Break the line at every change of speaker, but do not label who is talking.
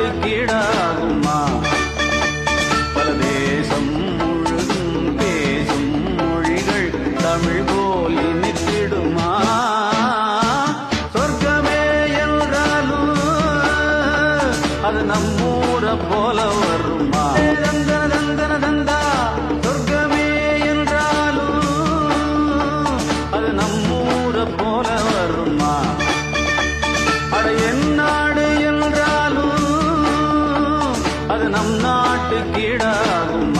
நாட்டுக்கீடாகுமா? பல தேசம் முழுதும் பேசும் மொழிகள் தமிழ் போல் இனித்திடுமா? சொர்க்கமே என்றாலும் அது நம்மூர போல வருமா? தந்தன தந்தன தந்தா சொர்க்கமே என்றாலும் அது நம்மூர போல வருமா? அட என் நாடு என்றாலும் அது நம் நாட்டுக்கீடாகுமா?